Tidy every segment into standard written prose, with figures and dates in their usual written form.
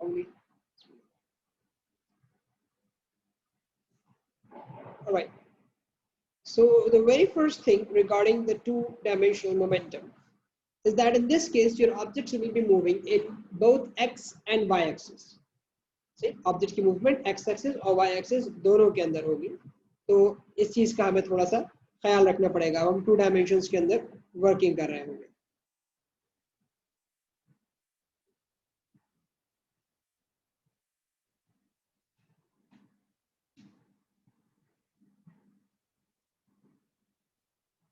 only. All right. So the very first thing regarding the two-dimensional momentum is that in this case your objects will be moving in both x and y axis. See, object की movement x axis और Y axis दोनों के अंदर होगी, तो इस चीज का हमें थोड़ा सा ख्याल रखना पड़ेगा। हम टू डायमेंशंस के अंदर वर्किंग कर रहे होंगे।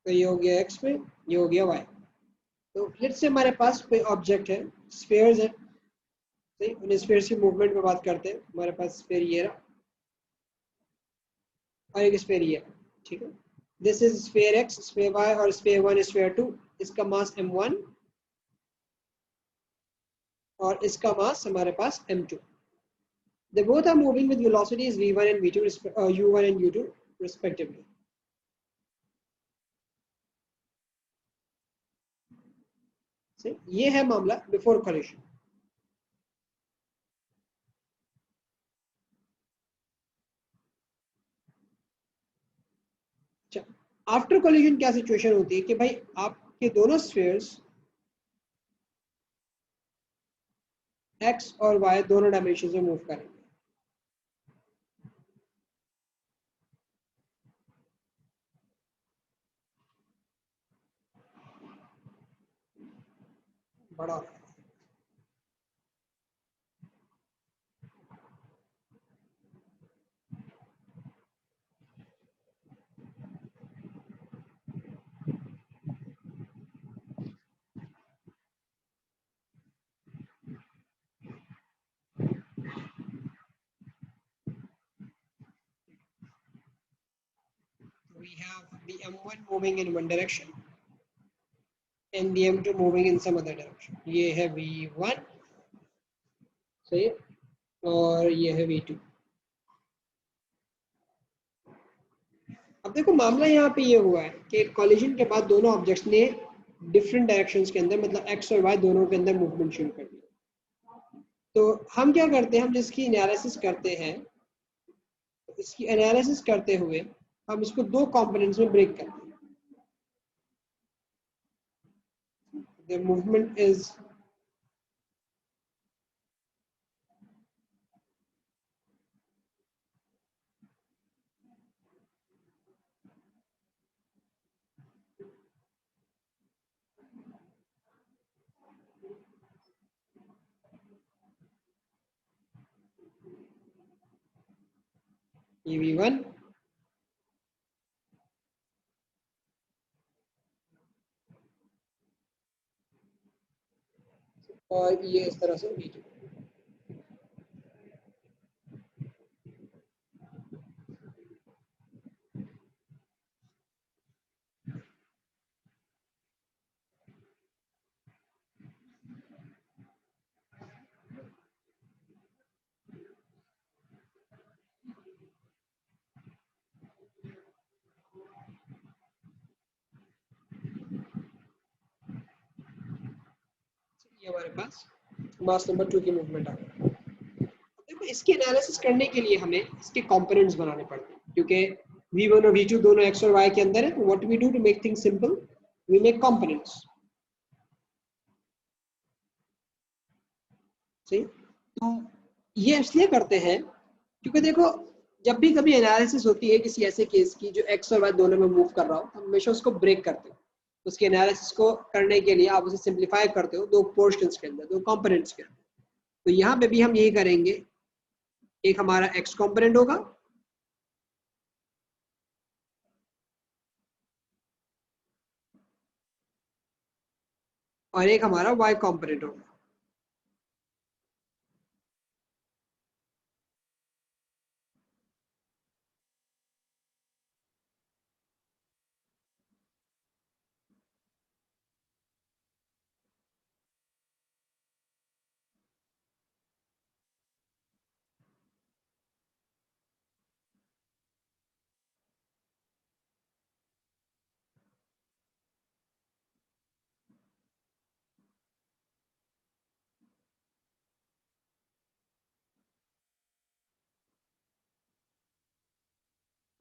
तो ये हो गया एक्स में, ये हो गया वाई। तो लेट्स से हमारे पास कोई ऑब्जेक्ट है, स्फीयर्स है, सही, उन स्फीयर्स की मूवमेंट पे बात करते हैं। हमारे पास स्फीयर ये रहा और एक स्फीयर ये, ठीक है। This is sphere X, sphere Y और स्फीयर 1, स्फीयर 2। इसका मास m1 और इसका मास हमारे पास m2। They both are moving with velocities v1 and v2, u1 and u2 respectively. See, ये है मामला before collision. आफ्टर कोलिजन क्या सिचुएशन होती है कि भाई आपके दोनों स्फीयर्स x और y दोनों डायमेंशन में मूव करेंगे। बड़ा we have the m1 moving in one direction and the m2 moving in some other direction. ये है v1, सही, और ये है v2। अब देखो मामला यहाँ पे ये हुआ है कि कोलिजन के बाद दोनों ऑब्जेक्ट्स ने डिफरेंट डायरेक्शंस के अंदर, मतलब x और y दोनों के अंदर मूवमेंट शुरू कर दी। तो हम क्या करते हैं, हम जिसकी एनालिसिस करते हैं, इसकी एनालिसिस करते हुए हम इसको दो कंपोनेंट्स में ब्रेक करते हैं। The movement is EV1 और ये इस तरह से V2। ये हमारे पास मास नंबर 2 की मूवमेंट आ गई। देखो इसकी एनालिसिस करने के लिए हमें इसके कंपोनेंट्स बनाने पड़ते हैं, क्योंकि V1 और V2 दोनों x और y के अंदर है। What we do to make things simple, we make components. सही, तो ये इसलिए करते हैं क्योंकि देखो जब भी कभी एनालिसिस होती है किसी ऐसे केस की जो x और y दोनों में मूव कर रहा हो, तो हमेशा उसको ब्रेक करते हो। उसके एनालिसिस को करने के लिए आप उसे सिंप्लीफाई करते हो दो पोर्शंस के अंदर, दो कंपोनेंट्स के अंदर। तो यहाँ पे भी हम यही करेंगे, एक हमारा x कंपोनेंट होगा और एक हमारा y कंपोनेंट होगा।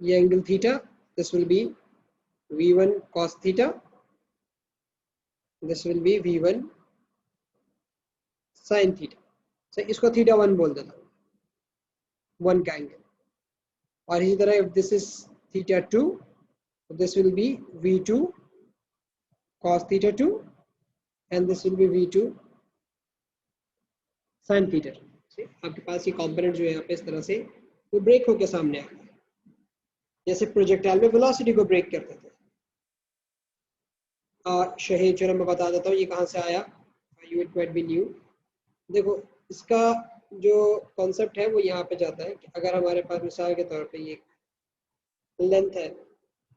ये angle theta, this will be v1 cos theta, this will be v1 sin theta। so इसको थीटा 1 बोल देता हूँ, 1 का एंगल। और इसी तरह if this is theta 2, this will be v2 cos theta 2 and this will be v2 sin theta 2। आपके पास ये कंपोनेंट जो है यहाँ पे इस तरह से वो ब्रेक होकर सामने आ गया, जैसे प्रोजेक्टाइल में वेलोसिटी को ब्रेक करते थे। और शहीद चलो मैं बता देता हूँ ये कहाँ से आया, you it might be new. देखो इसका जो कॉन्सेप्ट है वो यहाँ पे जाता है कि अगर हमारे पास मिसाल के तौर पे ये लेंथ है,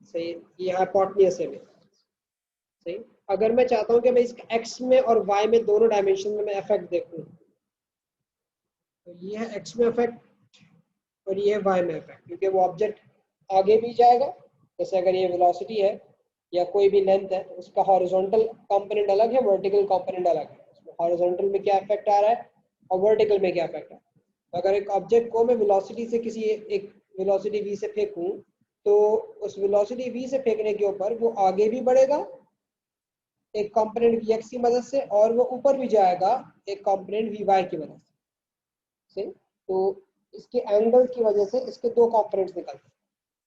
सही, ये हाइपोटेन्यूज है सही। अगर मैं चाहता हूँ कि मैं इसका एक्स में और वाई में दोनों डायमेंशन में मैं इफेक्ट देखूँ, तो ये है एक्स में इफेक्ट और ये है वाई में इफेक्ट, क्योंकि वो ऑब्जेक्ट आगे भी जाएगा। जैसे अगर ये वेलोसिटी है या कोई भी लेंथ है तो उसका हॉरिजॉन्टल कंपोनेंट अलग है, वर्टिकल कंपोनेंट अलग है। उसमें हॉरिजॉन्टल में क्या इफेक्ट आ रहा है और वर्टिकल में क्या इफेक्ट आ रहा है। तो अगर एक ऑब्जेक्ट को मैं वेलोसिटी से किसी एक वेलोसिटी v से फेंकूं, तो उस वेलोसिटी v से फेंकने के ऊपर वो आगे भी बढ़ेगा एक कंपोनेंट vx की मदद से, और वो ऊपर भी जाएगा एक कंपोनेंट vy की मदद से। तो इसके एंगल की वजह से इसके दो कंपोनेंट्स निकलते हैं।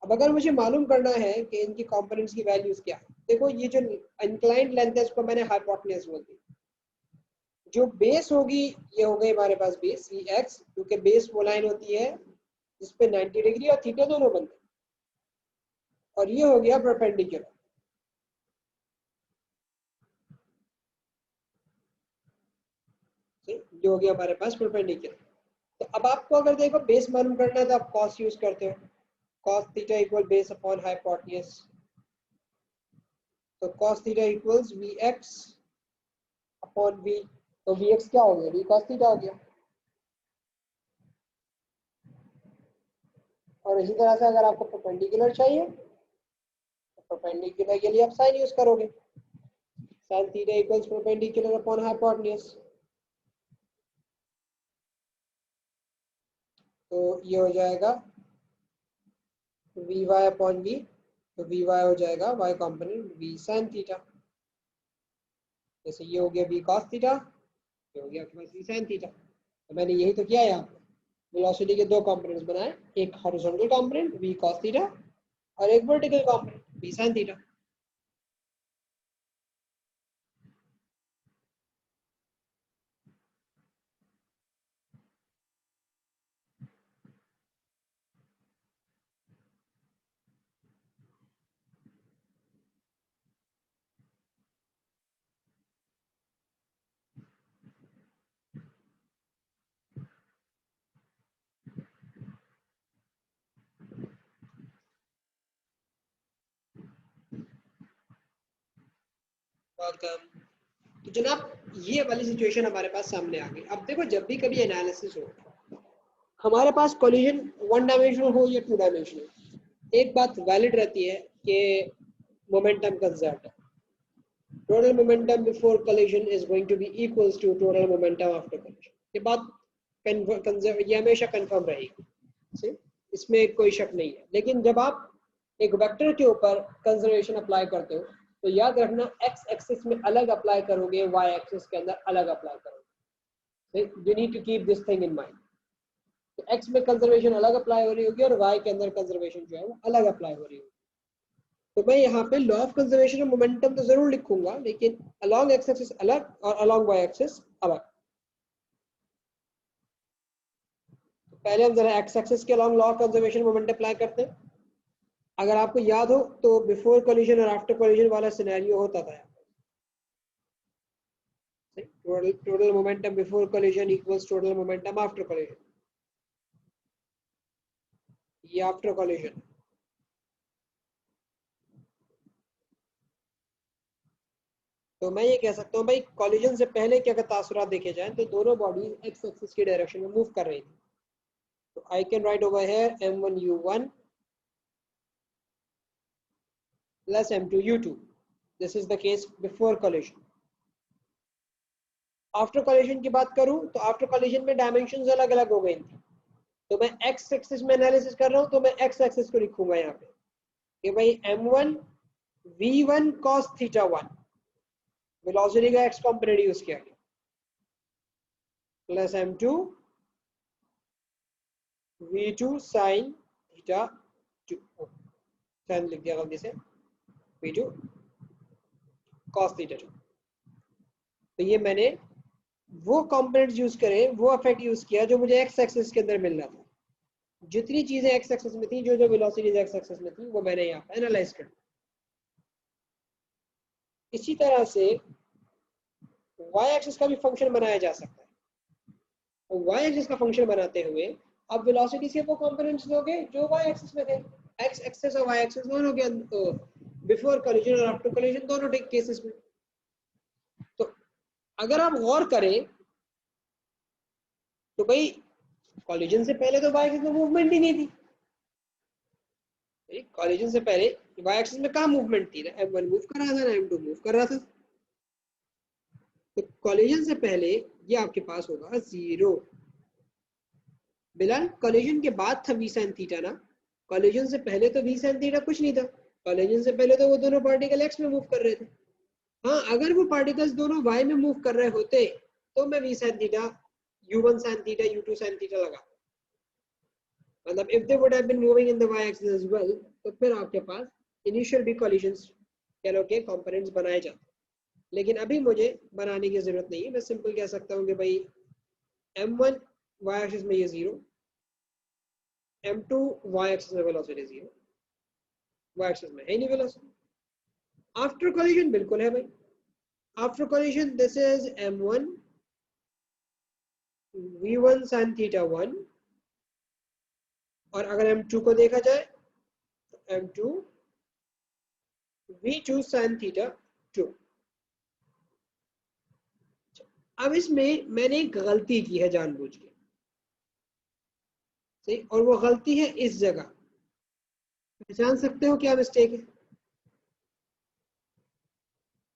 अब अगर मुझे मालूम करना है कि इनकी कंपोनेंट्स की वैल्यूज क्या है, देखो ये जो इंक्लाइंड लेंथ है इसको मैंने हाइपोटेन्यूज बोल दी। जो बेस होगी ये हो गई हमारे पास बेस vx, क्योंकि बेस वो लाइन होती है जिसपे 90 डिग्री और थीटा दोनों बनते हैं। और ये हो गया परपेंडिकुलर, जो हो गया हमारे पास परपेंडिकुलर। तो अब आपको अगर देखो बेस मालूम करना है तो आप cos यूज करते हो, cos theta equal base upon hypotenuse. तो cos theta equals vx upon v, तो vx क्या हो गया, v cos थीटा हो गया। और इसी तरह से अगर आपको परपेंडिकुलर चाहिए तो परपेंडिकुलर के लिए आप साइन यूज करोगे, sin theta equals perpendicular upon hypotenuse. तो ये हो जाएगा vy अपॉन v, तो vy हो जाएगा y component v sin theta. जैसे ये हो गया v cos थीटा, ये हो गया आपके पास v sin थीटा। तो मैंने यही तो किया है यहाँ पे, वेलोसिटी के दो कंपोनेंट्स बनाए, एक horizontal component v cos theta और एक vertical component v sin theta. तो जनाब ये वाली सिचुएशन हमारे पास सामने आ गई। अब देखो जब भी कभी एनालिसिस हो हमारे पास कोलिजन वन डायमेंशनल हो या टू डायमेंशनल, एक बात वैलिड रहती है कि मोमेंटम कंजर्व है। Total momentum before collision is going to be equals to total momentum after collision. ये बात ये हमेशा कंफर्म रहेगी, इसमें कोई शक नहीं है। लेकिन जब आप एक वेक्टर के ऊपर कंजर्वेशन अप्लाई करते हो तो याद रखना एक्स एक्सिस में अलग अप्लाई करोगे, वाई एक्सिस के अंदर अलग अप्लाई करोगे। You need to keep this thing in mind. तो एक्स में कंजर्वेशन अलग अप्लाई हो रही होगी और वाई के अंदर कंजर्वेशन जो है वो अलग अप्लाई हो रही होगी। तो मैं यहाँ पे law of conservation of momentum तो जरूर लिखूंगा, लेकिन अलोंग एक्स एक्सिस अलग और अलोंग वाई एक्सिस अलग। तो पहले हम जरा एक्स एक्सिस के along law of conservation momentum apply करते हैं। अगर आपको याद हो तो बिफोर कोलिजन और आफ्टर कोलिजन वाला सिनेरियो होता था। Total momentum before collision equals total momentum after collision, ये आफ्टर कोलिजन। तो मैं ये कह सकता हूँ भाई कोलिजन से पहले के अगर तासुरात देखे जाएं तो दोनों बॉडीज एक्स एक्सिस की डायरेक्शन में मूव कर रही थी। तो I can write over here m1u1 plus m2u2। This is the case before collision. After collision की बात करूं तो आफ्टर कोलिजन में डायमेंशंस अलग अलग हो गई थी। तो मैं एक्स एक्सिस में एनालिसिस कर रहा हूँ तो मैं एक्स एक्सिस को लिखूंगा यहाँ पे कि भाई m1 v1 cos theta 1 velocity का एक्स कंपोनेंट यूज किया गया plus m2 v2 sin theta 2 sign लिख दिया गलती से v2 cos थीटा 2। तो ये मैंने वो कंपोनेंट्स यूज करे, वो इफेक्ट यूज किया जो मुझे एक्स एक्सिस के अंदर मिल रहा था। जितनी चीजें एक्स एक्सिस में थी, जो जो वेलोसिटीज एक्स एक्सिस में थी, वो मैंने यहाँ पे एनालाइज कर। इसी तरह से वाई एक्सिस का भी फंक्शन बनाया जा सकता है। तो वाई एक्सिस का फंक्शन बनाते हुए आप वेलोसिटी के वो कंपोनेंट्स दोगे जो वाई एक्सिस में थे। एक्स एक्सिस और वाई एक्सिस दोनों के बिफोर कोलिजन और आफ्टर कोलिजन दोनों केसेस में। तो अगर आप गौर करें तो भाई कोलिजन से पहले तो वाई एक्सिस में मूवमेंट ही नहीं थी। कोलिजन से पहले वाई एक्सिस में कहाँ मूवमेंट थी ना, m1 मूव कर रहा था ना m2 मूव कर रहा था। तो कोलिजन से पहले ये आपके पास होगा 0। बिलाल कोलिजन के बाद था v sin थीटा ना, कोलिजन से पहले तो v sin थीटा कुछ नहीं था। कोलिजन से पहले तो वो दोनों पार्टिकल x में मूव कर रहे थे। हाँ, अगर वो पार्टिकल्स दोनों y में मूव कर रहे होते तो मैं v sin theta u1 sin theta u2 sin theta लगा, मतलब if they would have been moving in the y axis as well, तो फिर आपके पास इनिशियल भी कोलिजन्स कह लो के कंपोनेंट्स बनाए जाते। लेकिन अभी मुझे बनाने की जरूरत नहीं है, मैं सिंपल कह सकता हूँ कि भाई m1 y एक्सिस में ये 0, m2 y एक्सिस में वेलोसिटी 0, y एक्सिस में है नहीं वेलोसिटी। आफ्टर कोलिजन बिल्कुल है भाई, after collision this is m1 v1 sin theta 1, और अगर m2 को देखा जाए तो m2 v2 sin थीटा 2। अब इसमें मैंने एक गलती की है जानबूझ के, सही, और वो गलती है इस जगह। पहचान सकते हो क्या मिस्टेक है?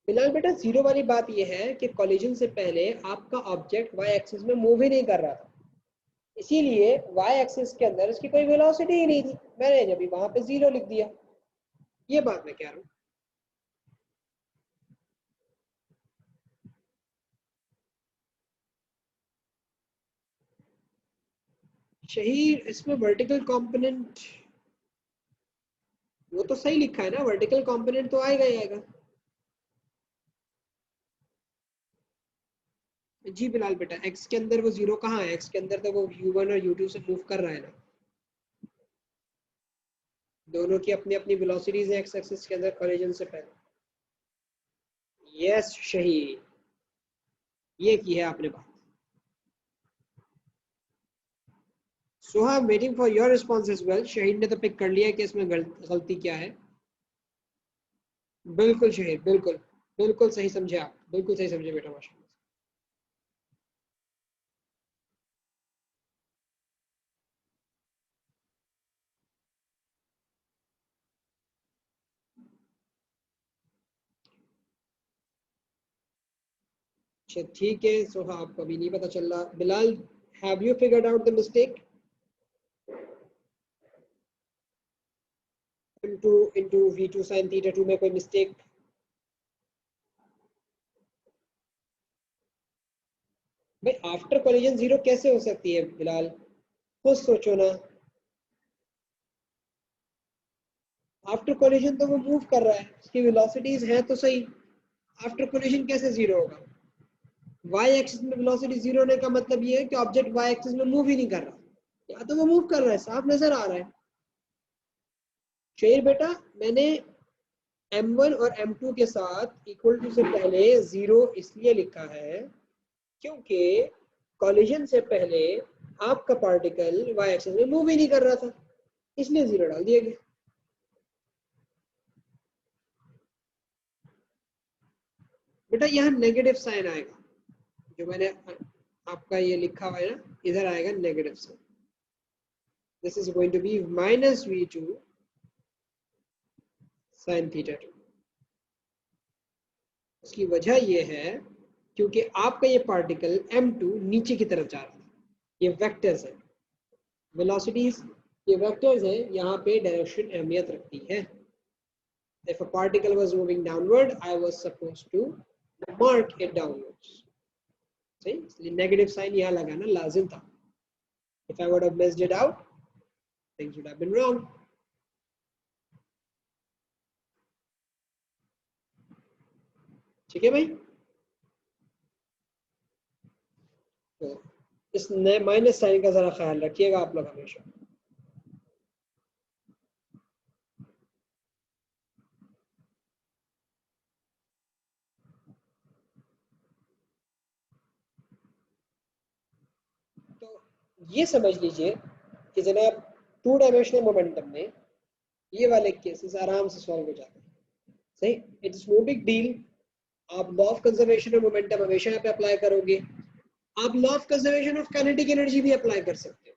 फिलहाल बेटा 0 वाली बात ये है कि कोलिजन से पहले आपका ऑब्जेक्ट वाई एक्सिस में मूव ही नहीं कर रहा था, इसीलिए वाई एक्सिस के अंदर इसकी कोई वेलोसिटी ही नहीं थी। मैंने जब वहां पे 0 लिख दिया, ये बात मैं कह रहा हूँ। शहीर, इसमें वर्टिकल कंपोनेंट वो तो सही लिखा है ना, वर्टिकल कंपोनेंट तो आएगा ही आएगा। जी बिलाल बेटा, x के अंदर वो 0 कहाँ है? x के अंदर तो वो u1 और u2 से मूव कर रहा है ना, दोनों की अपनी अपनी वेलोसिटीज है x एक्सिस के अंदर कोलिजन से पहले। यस शहीद, ये की है आपने बात। So I am waiting for your response as well. शहीद ने तो पिक कर लिया कि इसमें गलती क्या है। बिल्कुल शहीद, बिल्कुल बिल्कुल सही समझे आप, बिल्कुल सही समझे बेटा, माशाल्लाह। अच्छा ठीक है, सो हाँ आपको अभी नहीं पता चल रहा। Bilal, have you figured out the mistake? m2 into v2 sin theta 2 में कोई मिस्टेक? भाई आफ्टर कोलिजन 0 कैसे हो सकती है बिलाल, खुद सोचो ना। आफ्टर कोलिजन तो वो मूव कर रहा है, उसकी वेलोसिटीज हैं तो सही, आफ्टर कोलिजन कैसे 0 होगा? y एक्सिस में वेलोसिटी 0 होने का मतलब ये है कि ऑब्जेक्ट y एक्सिस में मूव ही नहीं कर रहा, या तो वो मूव कर रहा है, साफ नजर आ रहा है। शेर बेटा, मैंने m1 और m2 के साथ इक्वल टू से पहले 0 इसलिए लिखा है क्योंकि कोलिजन से पहले आपका पार्टिकल y एक्सिस में मूव ही नहीं कर रहा था, इसलिए 0 डाल दिया गया। बेटा यहाँ नेगेटिव साइन आएगा, जो मैंने आपका ये लिखा हुआ है ना, इधर आएगा negative sign. This is going to be minus v2 sin theta 2। उसकी वजह ये है क्योंकि आपका ये पार्टिकल m2 नीचे की तरफ जा रहा था, ये वेक्टर्स है, वेलोसिटीज ये वेक्टर्स हैं, यहाँ पे डायरेक्शन अहमियत रखती है. If a particle was moving downward, I was supposed to mark it downwards. सही, इसलिए नेगेटिव साइन यहाँ लगाना लाजिम था. If I would have missed it out, things would have been wrong. ठीक है भाई. तो इस माइनस साइन का जरा ख्याल रखिएगा आप लोग हमेशा. तो ये समझ लीजिए कि जनाब 2 डायमेंशनल मोमेंटम में ये वाले केसेस आराम से सॉल्व हो जाते हैं. सही, इट्स नो बिग डील. आप law of conservation of momentum हमेशा यहाँ पे अप्लाई करोगे. आप law of conservation of kinetic energy भी अप्लाई कर सकते हो.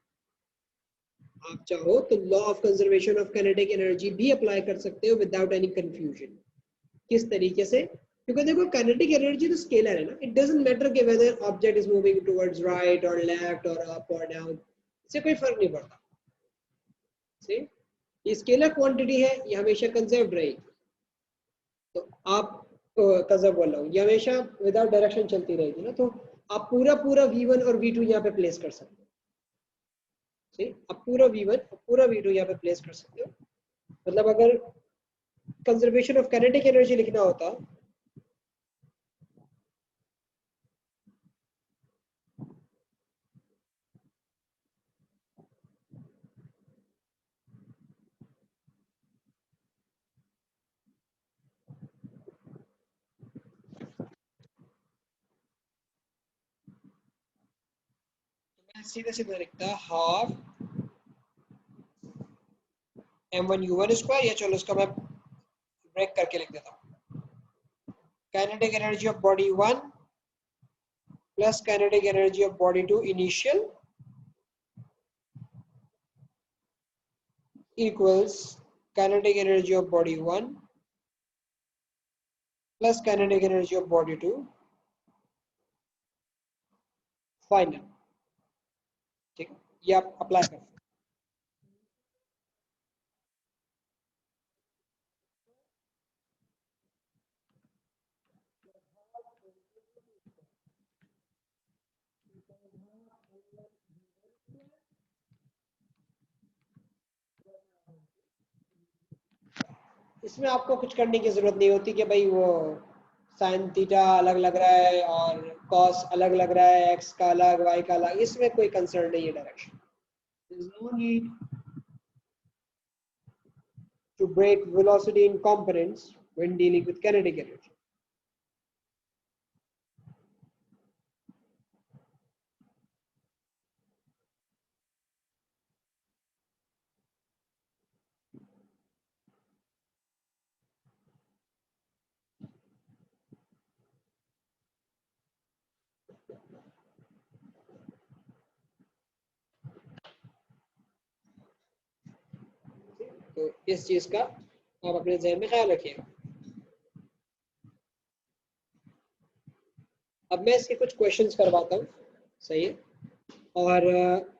आप चाहो तो law of conservation of kinetic energy भी अप्लाई कर सकते हो विदाउट एनी कंफ्यूजन. किस तरीके से? क्योंकि देखो काइनेटिक एनर्जी तो स्केलर है ना. इट डजंट मैटर कि whether object is moving towards right और लेफ्ट और अप और डाउन, इससे कोई फर्क नहीं पड़ता. सही, ये स्केलर क्वांटिटी है, ये हमेशा कंजर्व्ड रहेगी. तो आप कंजर्व बोल रहा हूँ, ये हमेशा विदाउट डायरेक्शन चलती रहेगी ना. तो आप पूरा पूरा v1 और v2 यहाँ पे प्लेस कर सकते हो. सही, आप पूरा v1 और पूरा v2 यहाँ पे प्लेस कर सकते हो. मतलब अगर कंजर्वेशन ऑफ काइनेटिक एनर्जी लिखना होता सीधा सीधा लिखता हाफ m1u1 स्क्वायर, या चलो इसका मैं ब्रेक करके लिख देता हूँ. Kinetic energy of body 1 plus kinetic energy of body 2 initial equals kinetic energy of body 1 plus kinetic energy of body 2 final. ठीक है, ये आप अप्लाई करें. इसमें आपको कुछ करने की जरूरत नहीं होती कि भाई वो साइन थीटा अलग लग रहा है और कॉस अलग लग रहा है, एक्स का अलग वाई का अलग. इसमें कोई कंसर्न नहीं है direction. There is no need to break velocity in components when dealing with kinetic energy. तो इस चीज का आप अपने ज़हन में ख्याल रखिएगा. अब मैं इसके कुछ क्वेश्चंस करवाता हूँ. सही है, और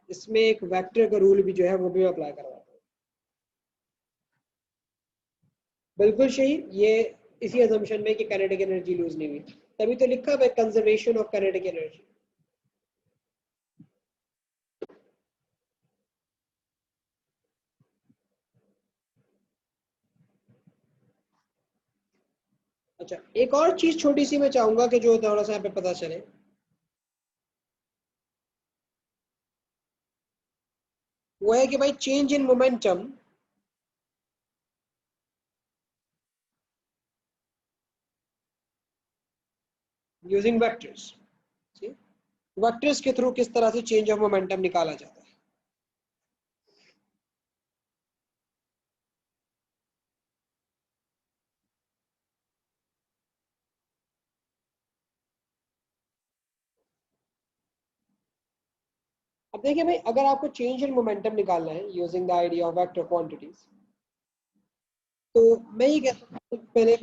इसमें एक वेक्टर का रूल भी जो है वो भी अप्लाई करवाता हूँ. बिल्कुल सही, ये इसी अजम्पशन में कि काइनेटिक एनर्जी लूज नहीं हुई, तभी तो लिखा है कंजर्वेशन ऑफ काइनेटिक एनर्जी. अच्छा, एक और चीज छोटी सी मैं चाहूंगा कि जो थोड़ा सा यहाँ पे पता चले, वो है कि भाई change in momentum using vectors. Vectors के थ्रू किस तरह से चेंज ऑफ मोमेंटम निकाला जाता है. अब देखिए भाई, अगर आपको चेंज इन मोमेंटम निकालना है using the idea of vector quantities, तो मैं ये कहता हूँ पहले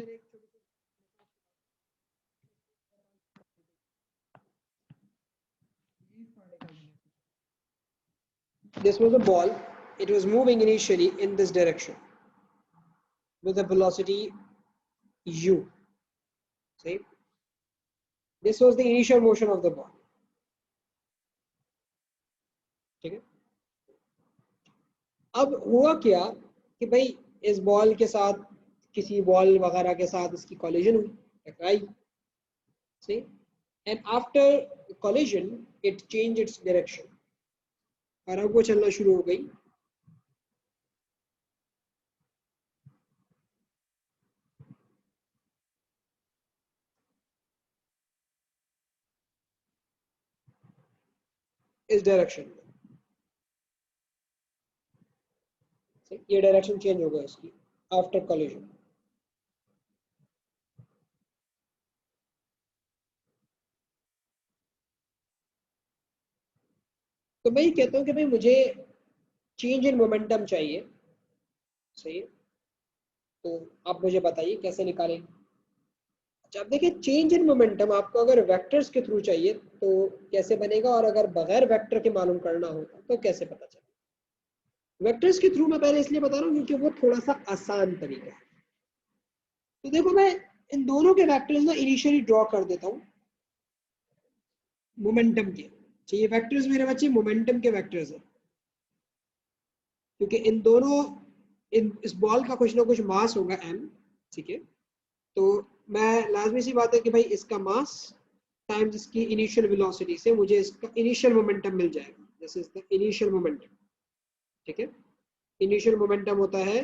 this was a ball. It was moving initially in this direction with a velocity u. See, this was the initial motion of the ball. ठीक है, अब हुआ क्या कि भाई इस बॉल के साथ किसी बॉल वगैरह के साथ इसकी कॉलिजन हुई, टकराई. See, and after collision it changed its direction. और अब वो चलना शुरू हो गई. इस डायरेक्शन में. ये डायरेक्शन चेंज हो गया इसकी आफ्टर कॉलिजन. तो मैं ये कहता हूँ कि भाई मुझे चेंज इन मोमेंटम चाहिए. सही है, तो आप मुझे बताइए कैसे निकालें. अच्छा, अब देखिए चेंज इन मोमेंटम आपको अगर वेक्टर्स के थ्रू चाहिए तो कैसे बनेगा, और अगर बगैर वेक्टर के मालूम करना होगा तो कैसे पता चलेगा. वेक्टर्स के थ्रू मैं पहले इसलिए बता रहा हूँ क्योंकि वो थोड़ा सा आसान तरीका है. तो देखो मैं इन दोनों के वेक्टर्स ना इनिशियली ड्रॉ कर देता हूँ मोमेंटम के. ये वेक्टर्स मेरे बच्चे मोमेंटम के वेक्टर्स हैं, क्योंकि इन दोनों इस बॉल का कुछ ना कुछ मास होगा m. ठीक है, तो मैं लाजमी सी बात है कि भाई इसका मास टाइम्स इसकी इनिशियल वेलोसिटी से मुझे इसका इनिशियल मोमेंटम मिल जाएगा. This is the initial momentum. ठीक है, इनिशियल मोमेंटम होता है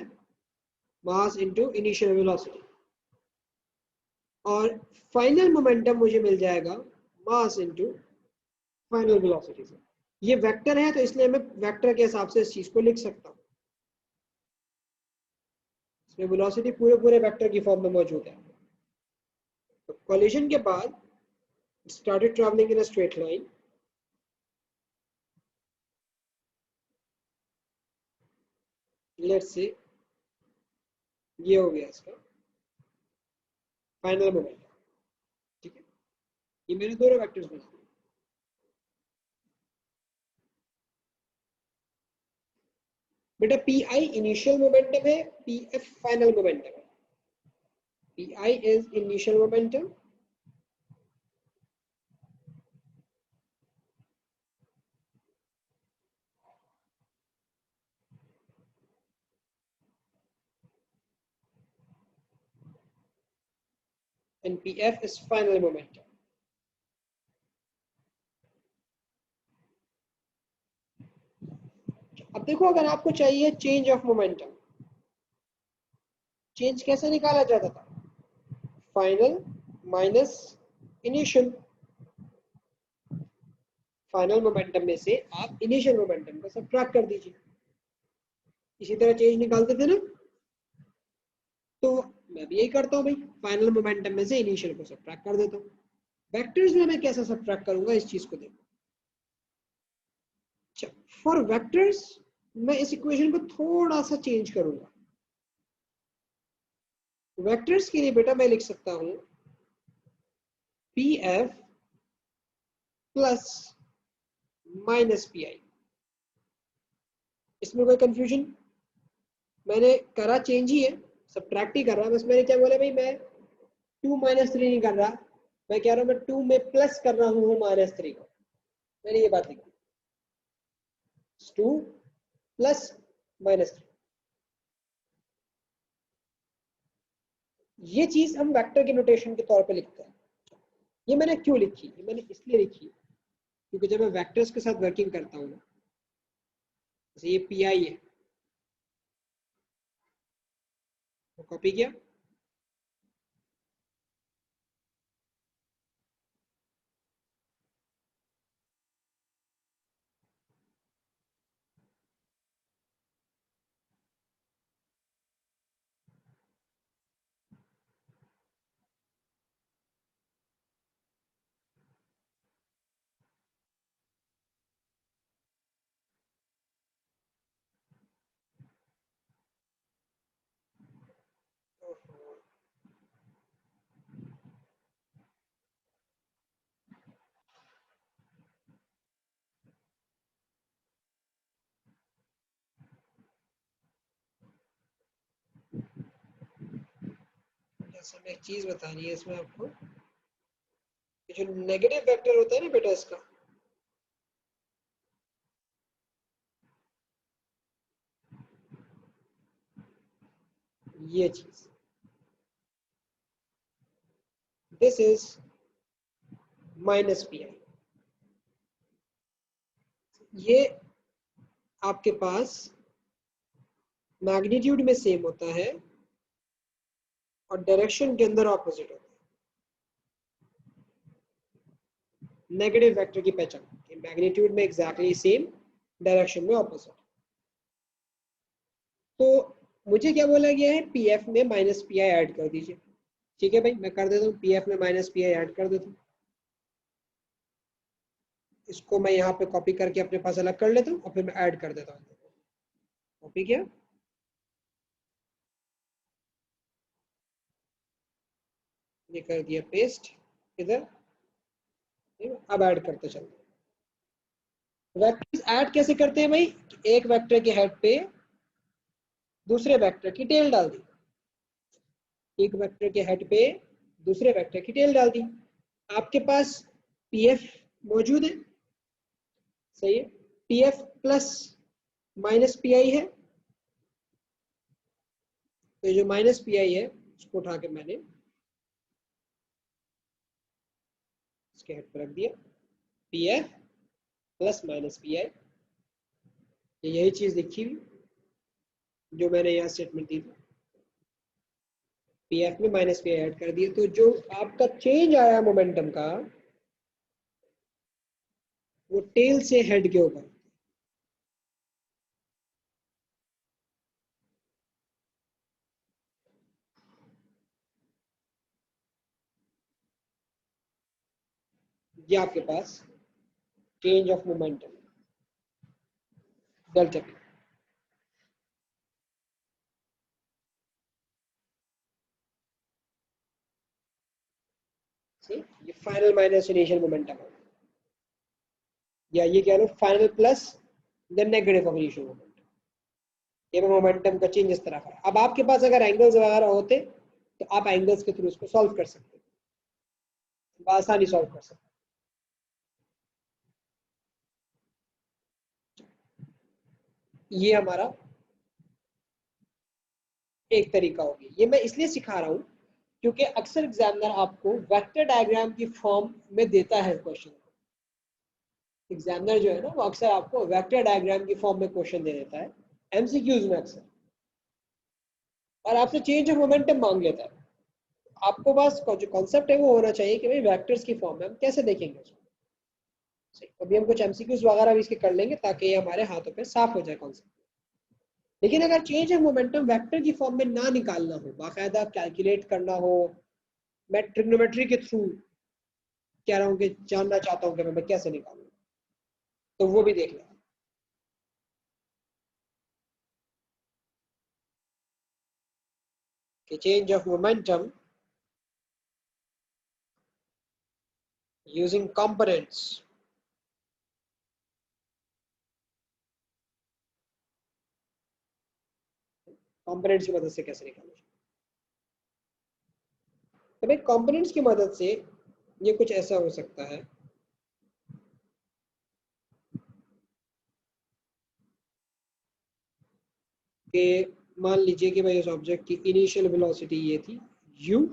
मास इनटू इनिशियल वेलोसिटी, और फाइनल मोमेंटम मुझे मिल जाएगा मास इनटू फाइनल वेलोसिटी से. ये वेक्टर है तो इसलिए मैं वेक्टर के हिसाब से इस चीज को लिख सकता हूँ. इसमें वेलोसिटी पूरे पूरे वेक्टर की फॉर्म में मौजूद है. तो कॉलिजन के बाद started traveling in a straight line. Let's say ये हो गया इसका फाइनल मोमेंटम. ठीक है, ये मेरे दोनों वेक्टर्स बना दिए. बेटा पी आई इनिशियल मोमेंटम है, पी एफ फाइनल मोमेंटम है. P I is initial momentum and pf is final momentum. अब देखो अगर आपको चाहिए चेंज ऑफ मोमेंटम, चेंज कैसे निकाला जाता था, final minus initial. Final momentum में से आप इनिशियल मोमेंटम को सब्ट्रैक्ट कर दीजिए. इसी तरह चेंज निकालते थे ना, तो मैं भी यही करता हूँ भाई, फाइनल मोमेंटम में से इनिशियल को सब्ट्रैक्ट कर देता हूँ. वेक्टर्स में मैं कैसे सब्ट्रैक्ट करूंगा इस चीज को देखो. अच्छा, फॉर वेक्टर्स मैं इस इक्वेशन को थोड़ा सा चेंज करूंगा. वेक्टर्स के लिए बेटा मैं लिख सकता हूं P F plus minus P I. इसमें कोई कंफ्यूजन, मैंने करा चेंज ही है, सब्ट्रैक्ट ही कर रहा. बस मैंने क्या बोला भाई, मैं 2 माइनस 3 नहीं कर रहा, मैं कह रहा हूं मैं 2 में प्लस कर रहा हूं माइनस 3 को. मैंने ये बात लिखी 2 प्लस माइनस 3. ये चीज हम वेक्टर के नोटेशन के तौर पे लिखते हैं. ये मैंने क्यों लिखी, ये मैंने इसलिए लिखी क्योंकि जब मैं वेक्टर्स के साथ वर्किंग करता हूँ ना, जैसे ये पी आई है, तो कॉपी किया, अच्छा मैं एक चीज बतानी है इसमें आपको, ये जो नेगेटिव वेक्टर होता है ना बेटा इसका, ये चीज, this is minus P I. ये आपके पास मैग्नीट्यूड में सेम होता है और डायरेक्शन के अंदर ऑपोजिट होता है। नेगेटिव वेक्टर की पहचान, मैग्नीट्यूड में एग्जैक्टली सेम, डायरेक्शन में ऑपोजिट। तो मुझे क्या बोला गया है, पी एफ में माइनस पी आई ऐड कर दीजिए। ठीक है भाई, मैं कर देता हूँ, पी एफ में माइनस पी आई ऐड कर देता हूँ। इसको मैं यहाँ पे कॉपी करके अपने पास अलग कर लेता हूँ और फिर मैं ऐड कर देता हूँ। कॉपी किया, ये कर दिया पेस्ट इधर, अब ऐड करते चलते। वेक्टर्स ऐड कैसे करते हैं भाई, एक वेक्टर के हेड पे दूसरे वेक्टर की टेल डाल दी, एक वेक्टर के हेड पे दूसरे वेक्टर की टेल डाल दी। आपके पास पीएफ मौजूद है, सही है, PF plus minus P I है, तो ये जो माइनस पी आई है उसको उठा के मैंने इसके हेड पर रख दिया, P F plus minus P I, यही चीज लिखी हुई जो मैंने यहाँ स्टेटमेंट दी थी, पी एफ में माइनस पी आई ऐड कर दिया। तो जो आपका चेंज आया मोमेंटम का, वो टेल से हेड के ऊपर, ये आपके पास change of momentum delta P. ये फाइनल माइनस इनिशियल मोमेंटम है, या ये कह लो final plus the negative of initial momentum. ये मोमेंटम का चेंज इस तरह का। अब आपके पास अगर एंगल्स वगैरह होते तो आप एंगल्स के थ्रू इसको सॉल्व कर सकते, आसानी सॉल्व कर सकते। ये हमारा एक तरीका होगी। ये मैं इसलिए सिखा रहा हूँ क्योंकि अक्सर एग्जामिनर आपको वेक्टर डायग्राम की फॉर्म में देता है क्वेश्चन। एग्जामिनर जो है ना, वो अक्सर आपको वेक्टर डायग्राम की फॉर्म में क्वेश्चन दे देता है एमसीक्यूज में अक्सर, और आपसे चेंज ऑफ मोमेंटम मांग लेता है। आपको बस जो कॉन्सेप्ट है वो होना चाहिए कि भाई वेक्टर्स की फॉर्म में हम कैसे देखेंगे उसको। सही, अभी हम कुछ एमसीक्यूज वगैरह भी इसके कर लेंगे ताकि ये हमारे हाथों पे साफ हो जाए कॉन्सेप्ट। लेकिन अगर चेंज ऑफ मोमेंटम वेक्टर की फॉर्म में ना निकालना हो, बाकायदा कैलकुलेट करना हो, मैं ट्रिग्नोमेट्री के थ्रू कह रहा हूँ कि जानना चाहता हूँ कि मैं कैसे निकालूँ, तो वो भी देख लें कि change of momentum using components, components की मदद से कैसे निकालूँ। तो भाई कंपोनेंट्स की मदद से ये कुछ ऐसा हो सकता है कि मान लीजिए कि भाई उस ऑब्जेक्ट की इनिशियल वेलोसिटी ये थी u,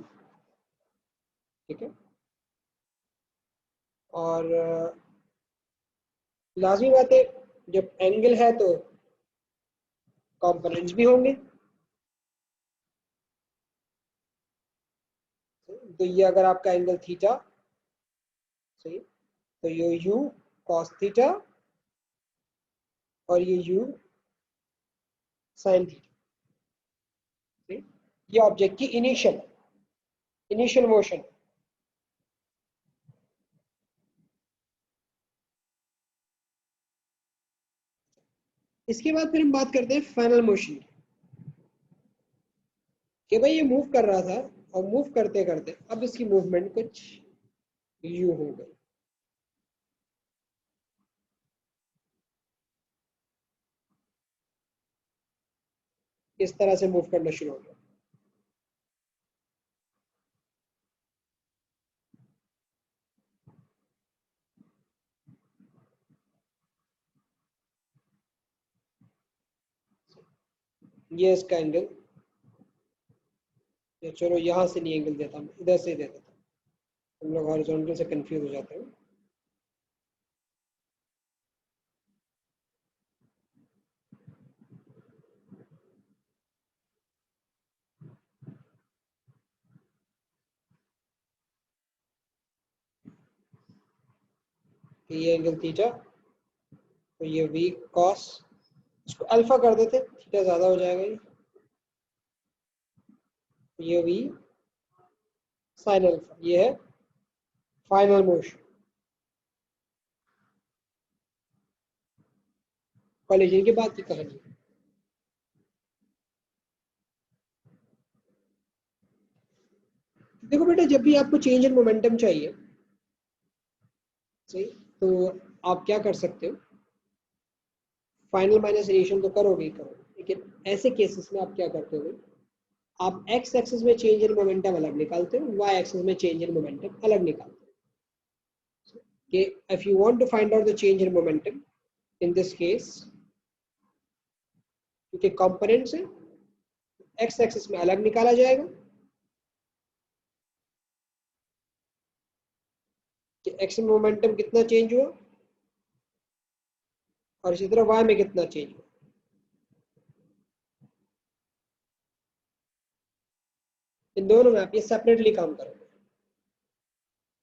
ठीक है, और लाजमी बात है जब एंगल है तो कंपोनेंट्स भी होंगे। तो ये अगर आपका एंगल थीटा, सही, तो ये u cos थीटा और ये u sin थीटा, ये ऑब्जेक्ट की इनिशियल मोशन। इसके बाद फिर हम बात करते हैं फाइनल मोशन कि भाई ये मूव कर रहा था और मूव करते करते अब इसकी मूवमेंट कुछ यू हो गई। इस तरह से मूव करना शुरू हो गया। ये इसका एंगल, चलो यहाँ से नहीं एंगल देता मैं, इधर से दे देता हूँ, हम लोग हॉरिजॉन्टल से कंफ्यूज हो जाते हैं। ये एंगल थीटा, तो ये v cos, इसको अल्फा कर देते, थीटा ज्यादा हो जाएगा, ये v sin अल्फा, ये है फाइनल मोशन। कॉलिजन के बाद की कहानी। देखो बेटा, जब भी आपको चेंज इन मोमेंटम चाहिए, सही, तो आप क्या कर सकते हो, फाइनल माइनस इनिशियल तो करोगे ही करोगे, लेकिन ऐसे केसेस में आप क्या करते हो, आप एक्स एक्सिस में चेंज इन मोमेंटम अलग निकालते हो, वाई एक्सिस में चेंज इन मोमेंटम अलग निकालते हो। कि if you want to find out the change in momentum in this case, क्योंकि कंपोनेंट्स है, एक्स एक्सिस में अलग निकाला जाएगा कि एक्स में मोमेंटम कितना चेंज हुआ, और इसी तरह वाई में कितना चेंज हुआ। इन दोनों में आप ये सेपरेटली काम करोगे।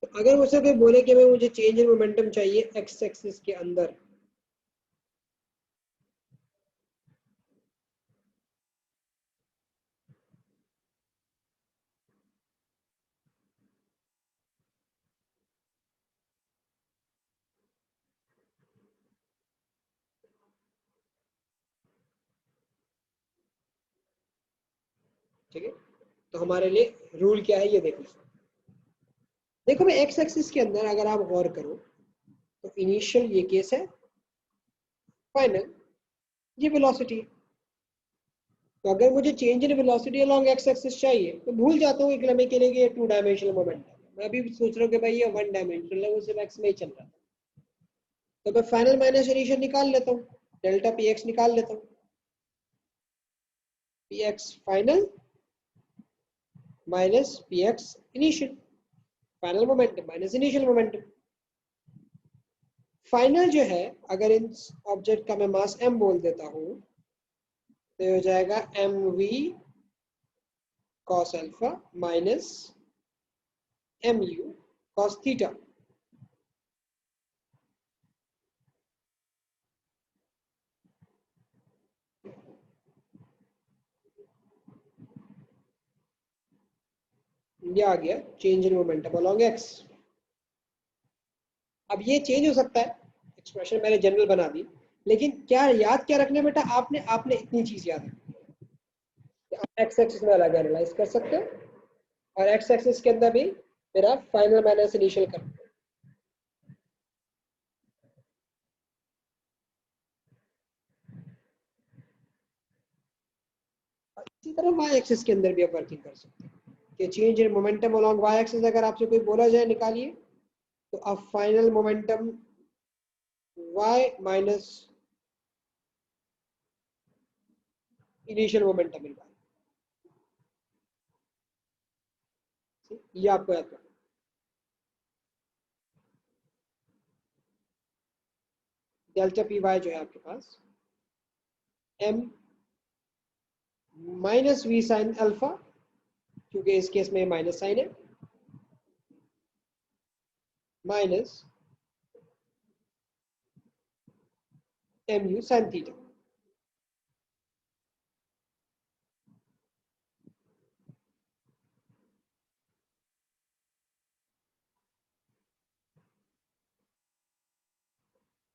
तो अगर मुझसे कोई बोले कि मैं मुझे चेंज इन मोमेंटम चाहिए एक्स एक्सिस के अंदर, ठीक है, तो हमारे लिए रूल क्या है ये देख लो। देखो मैं एक्स एक्सिस के अंदर अगर आप गौर करो, तो इनिशियल ये केस है, फाइनल ये वेलोसिटी। तो अगर मुझे change in velocity along x axis चाहिए, तो भूल जाता हूँ एक लम्हे के लिए कि ये 2 डायमेंशनल मोमेंट है, मैं अभी सोच रहा हूँ कि भाई ये 1 डायमेंशनल है, वो सिर्फ एक्स में ही चल रहा है। तो मैं फाइनल माइनस इनिशियल निकाल लेता हूँ, डेल्टा पी एक्स निकाल लेता हूँ, P x final minus P x initial, final momentum minus initial momentum. Final जो है, अगर इन ऑब्जेक्ट का मैं मास m बोल देता हूँ, तो हो जाएगा mv cos alpha minus mu cos theta. ये आ गया change in momentum along x. अब ये चेंज हो सकता है, एक्सप्रेशन मैंने जनरल बना दी, लेकिन क्या याद क्या रखना है बेटा, आपने आपने इतनी चीज याद रखनी है, आप एक्स एक्सिस में अलग एनालाइज कर सकते हो, और एक्स एक्सिस के अंदर भी मेरा फाइनल माइनस इनिशियल कर, इसी तरह वाई एक्सिस के अंदर भी आप वर्किंग कर सकते हैं कि change in momentum along Y axis अगर आपसे कोई बोला जाए निकालिए, तो आप final momentum Y minus initial momentum निकालिए। ये आपको याद करना, डेल्टा पी वाई जो है आपके पास M minus V sine alpha, क्योंकि इस केस में माइनस साइन है, minus M U sine theta.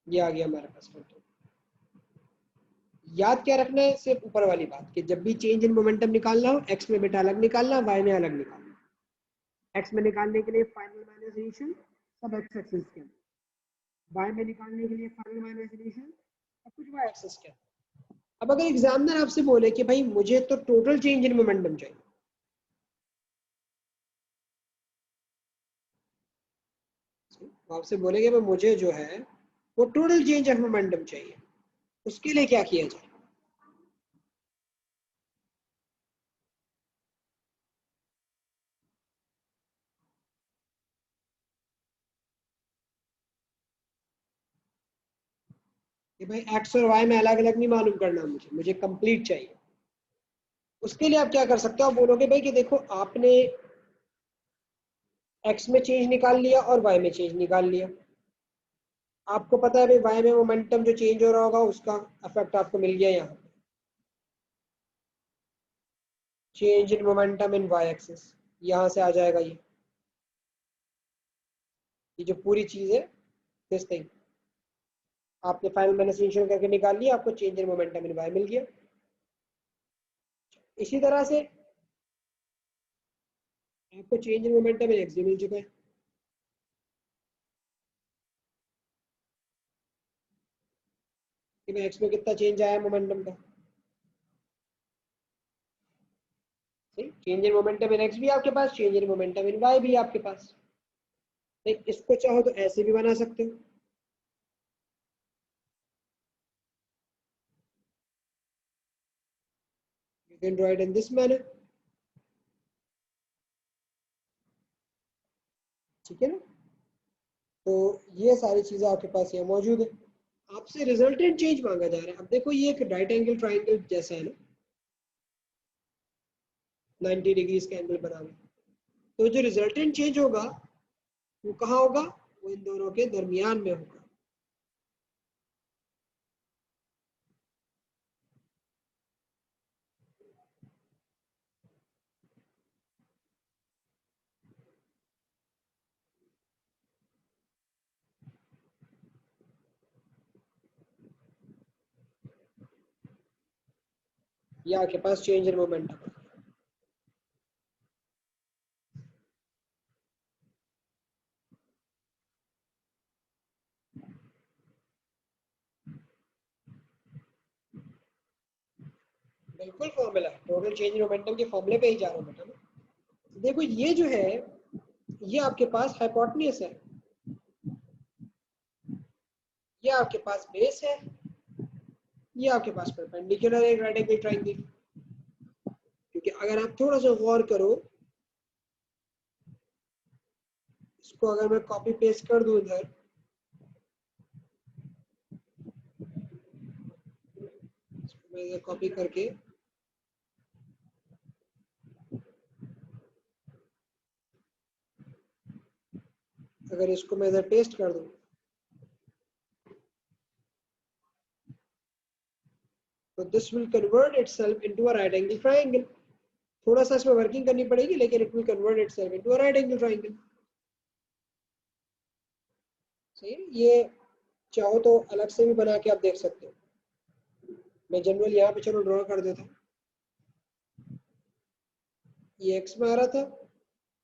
ये आ गया हमारे पास कंट्रोल। याद क्या रखना है, सिर्फ ऊपर वाली बात कि जब भी चेंज इन मोमेंटम निकालना हो, एक्स में बेटा अलग निकालना, वाई में अलग निकालना। एक्स में निकालने के लिए फाइनल माइनस इनिशियल सब एक्स एक्सिस के अंदर, वाई में निकालने के लिए फाइनल माइनस इनिशियल सब कुछ वाई एक्सिस के अंदर। अब अगर एग्जामिनर आपसे बोले कि भाई मुझे तो टोटल चेंज इन मोमेंटम चाहिए, आपसे बोले कि मुझे जो है वो टोटल चेंज ऑफ मोमेंटम चाहिए, उसके लिए क्या किया जाए। कि भाई एक्स और वाई में अलग अलग नहीं मालूम करना, मुझे कंप्लीट चाहिए। उसके लिए आप क्या कर सकते हो, आप बोलोगे भाई कि देखो आपने एक्स में चेंज निकाल लिया और वाई में चेंज निकाल लिया, आपको पता है भाई वाई में मोमेंटम जो चेंज हो रहा होगा उसका इफेक्ट आपको मिल गया यहाँ, change in momentum in Y axis, यहाँ से आ जाएगा ये जो पूरी चीज है, दिस थिंग आपने फाइनल माइनस इनिशियल करके निकाल लिया, आपको change in momentum in Y मिल गया। इसी तरह से आपको change in momentum in X भी मिल चुका है। कि भाई एक्स में कितना चेंज आया मोमेंटम का, सही, change in momentum in X भी आपके पास, change in momentum in Y भी आपके पास। नहीं, इसको चाहो तो ऐसे भी बना सकते हो, you can write in this manner, ठीक है ना। तो ये सारी चीजें आपके पास यहाँ मौजूद है। आपसे रिजल्टेंट चेंज मांगा जा रहा है। अब देखो ये एक राइट एंगल ट्राइंगल जैसा है ना, 90 डिग्रीज का एंगल बना हुआ, तो जो रिजल्टेंट चेंज होगा वो कहाँ होगा, वो इन दोनों के दरमियान में होगा। ये आपके पास चेंज इन मोमेंटम, बिल्कुल formula total change in momentum के फॉर्मूले पे ही जा रहा हूँ बेटा मैं। देखो ये जो है ये आपके पास हाइपोटेन्यूज है, ये आपके पास बेस है, ये आपके पास परपेंडिकुलर है राइट एंगल ट्राइंगल। क्योंकि अगर आप थोड़ा सा गौर करो, इसको अगर मैं कॉपी पेस्ट कर दूं इधर, मैं इधर कॉपी करके अगर इसको मैं इधर पेस्ट कर दूं, तो this will convert itself into a right angle triangle. थोड़ा सा इसमें वर्किंग करनी पड़ेगी, लेकिन it will convert itself into a right angle triangle. सही है, ये चाहो तो अलग से भी बना के आप देख सकते हो। मैं जनरल यहाँ पे चलो ड्रॉ कर देता हूँ। ये एक्स में आ रहा था,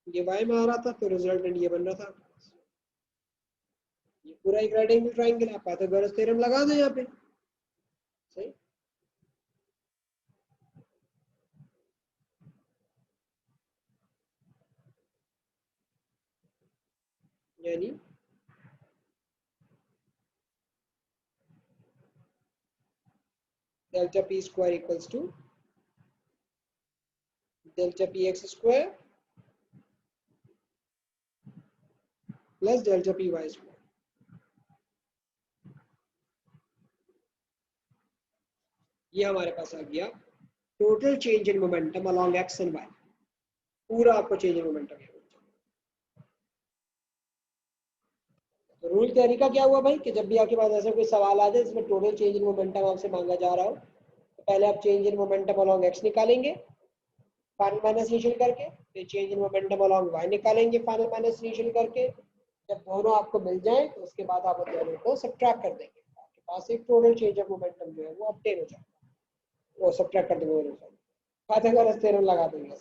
ये वाई में आ रहा था, तो रिजल्टेंट ये बन रहा था। ये पूरा एक राइट एंगल ट्रायंगल, आप पाइथागोरस थ्योरम लगा दो यहाँ पे। सही, यानी delta P square equals to delta P X square plus delta P Y square. ये हमारे पास आ गया total change in momentum along X and Y. पूरा आपको चेंज इन मोमेंटम है। तो रूल तरीका क्या हुआ भाई कि जब भी आपके पास ऐसा कोई सवाल आ जाए जिसमें टोटल चेंज इन मोमेंटम आपसे मांगा जा रहा हो, तो पहले आप change in momentum along X निकालेंगे फाइनल माइनस इनिशियल करके, फिर change in momentum along Y निकालेंगे फाइनल माइनस इनिशियल करके। जब दोनों आपको मिल जाए तो उसके बाद आप उन दोनों को सब्ट्रैक्ट कर देंगे, आपके पास एक टोटल चेंज ऑफ मोमेंटम जो है वो ऑब्टेन हो जाएगा। वो सब्ट्रैक्ट कर देंगे, पाइथागोरस थ्योरम लगा देंगे,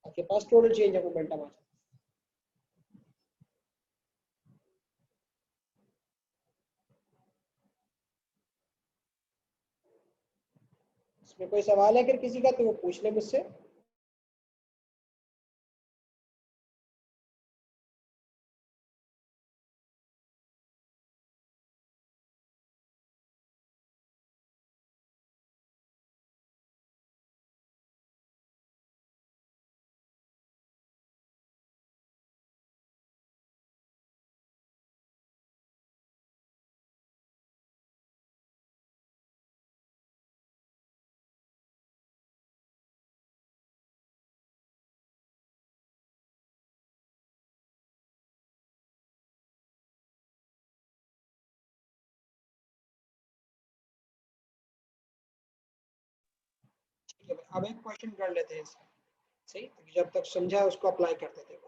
आपके पास टोटल चेंज ऑफ मोमेंटम आ जाएगा। इसमें कोई सवाल है अगर किसी का तो वो पूछ ले मुझसे। ठीक है, अब एक क्वेश्चन कर लेते हैं इसका, सही, जब तक समझा उसको अप्लाई करते थे।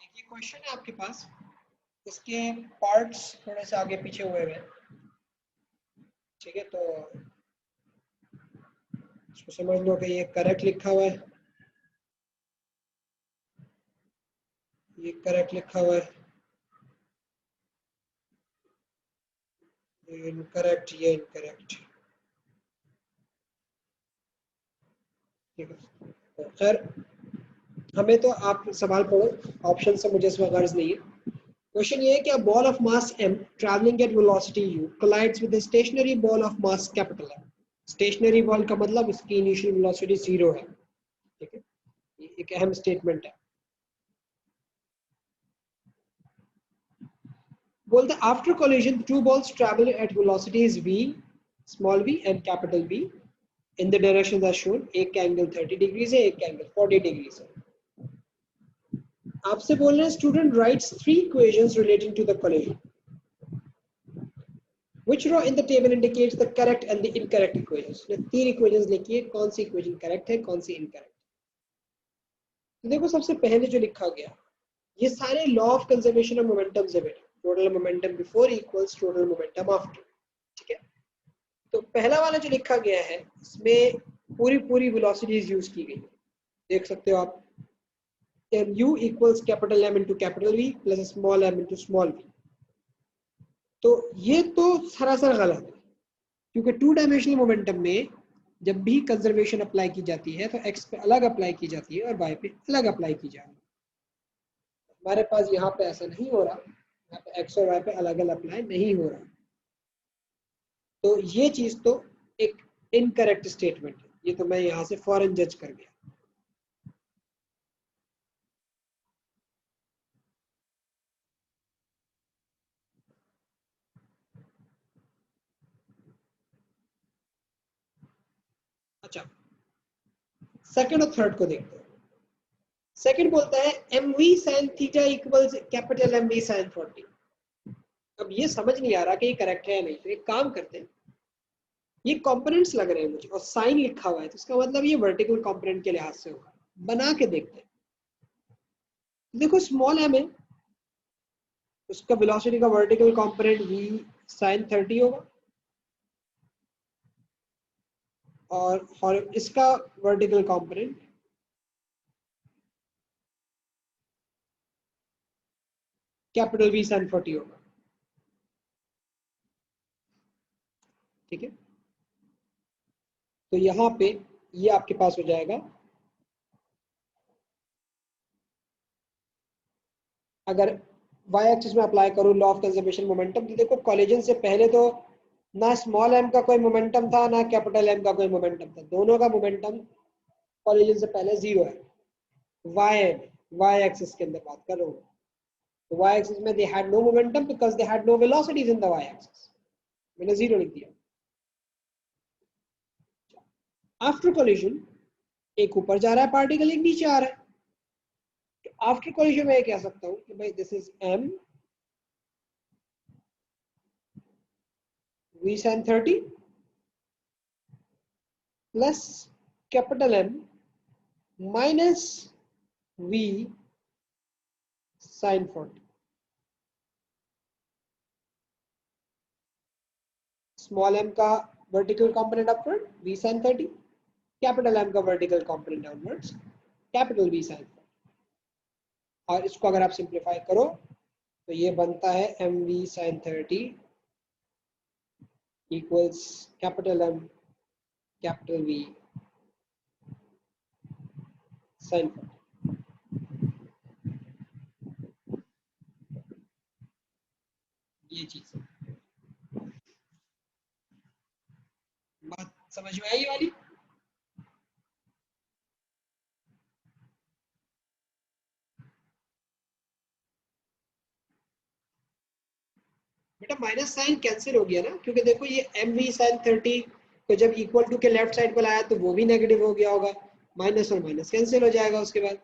एक ही क्वेश्चन है आपके पास, इसके पार्ट्स थोड़े से आगे पीछे हुए हैं, ठीक है, तो इसको समझ लो कि ये करेक्ट लिखा हुआ है, ये करेक्ट लिखा हुआ है, ये इनकरेक्ट, ये इनकरेक्ट, ठीक है। तो खैर हमें तो आप सवाल पढ़ो, ऑप्शन से मुझे इसमें गर्ज नहीं है। क्वेश्चन ये है कि a ball of mass m traveling at velocity u collides with a stationary ball of mass capital M. Stationary ball का मतलब इसकी इनिशियल वेलोसिटी 0 है, ठीक है, ये एक अहम स्टेटमेंट है। बोलते after collision two balls travel at velocities v small v and capital V in the direction as shown, एक का एंगल 30 डिग्रीज है, एक का एंगल 40 डिग्रीज है। आपसे बोल रहे हैं student writes 3 equations relating to the collision, which row in the table indicates the correct and the incorrect equations। ने 3 इक्वेशंस लिखी है, कौन सी इक्वेशन करेक्ट है, कौन सी इनकरेक्ट। तो देखो सबसे पहले जो लिखा गया, ये सारे law of conservation of momentum से बेटा, total momentum before equals total momentum after, ठीक है। तो पहला वाला जो लिखा गया है इसमें पूरी पूरी वेलोसिटीज यूज की गई, देख सकते हो आप, u equals capital M into capital V plus small m into small v। तो ये तो सरासर गलत है, क्योंकि 2 डायमेंशनल मोमेंटम में जब भी कंजर्वेशन अप्लाई की जाती है तो x पे अलग अप्लाई की जाती है और y पे अलग अप्लाई की जाती है। हमारे पास यहाँ पे ऐसा नहीं हो रहा, यहाँ पे x और y पे अलग अलग अप्लाई नहीं हो रहा, तो ये चीज तो एक इनकरेक्ट स्टेटमेंट है, ये तो मैं यहाँ से फौरन जज कर गया। अच्छा, सेकंड और थर्ड को देखते हैं। सेकंड बोलता है M V sine theta equals capital M V sine 40। अब ये समझ नहीं आ रहा कि ये करेक्ट है या नहीं, तो एक काम करते हैं, ये कंपोनेंट्स लग रहे हैं मुझे और साइन लिखा हुआ है, तो इसका मतलब ये वर्टिकल कंपोनेंट के लिहाज से होगा, बना के देखते हैं। देखो स्मॉल एम है, उसका वेलोसिटी का वर्टिकल कंपोनेंट v sin 30 होगा, और इसका vertical component capital V sin 40 होगा, ठीक है। तो यहाँ पे ये आपके पास हो जाएगा अगर वाई एक्सिस में अप्लाई करूँ लॉ ऑफ कंजर्वेशन मोमेंटम, तो देखो कॉलिजन से पहले तो ना स्मॉल एम का कोई मोमेंटम था ना कैपिटल एम का कोई मोमेंटम था, दोनों का मोमेंटम कॉलिजन से पहले जीरो है। वाई एक्सिस के अंदर बात कर रहा हूँ, तो वाई एक्सिस में they had no momentum because they had no velocities in the Y axis, मैंने जीरो लिख दिया। आफ्टर कॉलिजन एक ऊपर जा रहा है पार्टिकल, एक नीचे आ रहा है, तो आफ्टर कॉलिजन में कह सकता हूँ कि भाई this is M v sin 30 plus capital M minus v sin 40। Small m का vertical component upward v sin 30, capital M का vertical component downwards capital V sin 40। और इसको अगर आप सिंप्लीफाई करो तो ये बनता है mv sin 30 equals capital M capital V sin 40। ये चीज बात समझ में आई वाली? बेटा माइनस साइन कैंसिल हो गया ना, क्योंकि देखो ये एम वी साइन 30 को जब इक्वल टू के लेफ्ट साइड पर लाया तो वो भी नेगेटिव हो गया होगा, माइनस और माइनस कैंसिल हो जाएगा उसके बाद।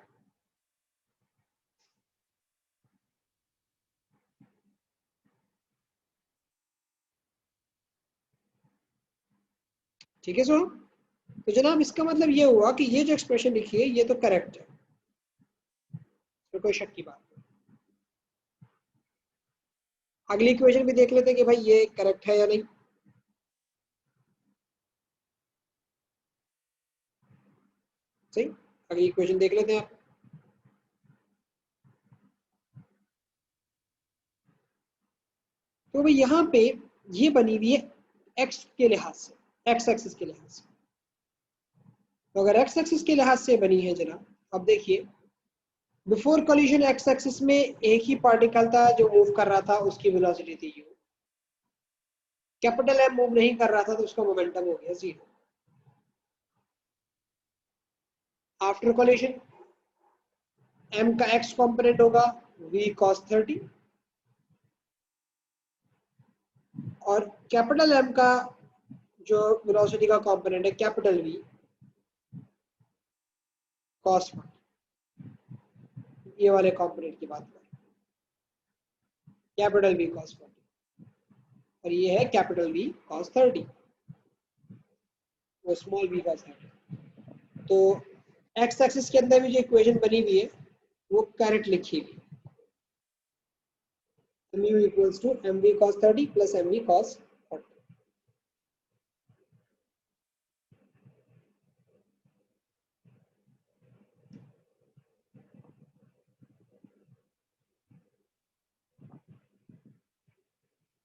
ठीक है सो, तो जनाब इसका मतलब ये हुआ कि ये जो एक्सप्रेशन लिखी है ये तो करेक्ट है, तो कोई शक की बात नहीं। अगली इक्वेशन भी देख लेते हैं कि भाई ये करेक्ट है या नहीं। सही, अगली इक्वेशन देख लेते हैं आप। तो भाई यहाँ पे ये बनी हुई है एक्स के लिहाज से, एक्स एक्सिस के लिहाज से। तो अगर एक्स एक्सिस के लिहाज से बनी है जनाब, अब देखिए बिफोर कॉलिजन एक्स एक्सिस में एक ही पार्टिकल था जो मूव कर रहा था, उसकी वेलोसिटी थी u। कैपिटल एम मूव नहीं कर रहा था तो उसका मोमेंटम हो गया जीरो। आफ्टर कॉलिजन m का x कंपोनेंट होगा v cos 30 और कैपिटल M का जो वेलोसिटी का कंपोनेंट है कैपिटल V cos 40। ये वाले कंपोनेंट की बात करें, कैपिटल V cos 40 और ये है कैपिटल V cos 30, वो स्मॉल v cos 30। तो x एक्सिस के अंदर भी जो इक्वेशन बनी हुई है वो करेक्ट लिखी हुई है, mu equals to mv cos 30 plus mv cos 40।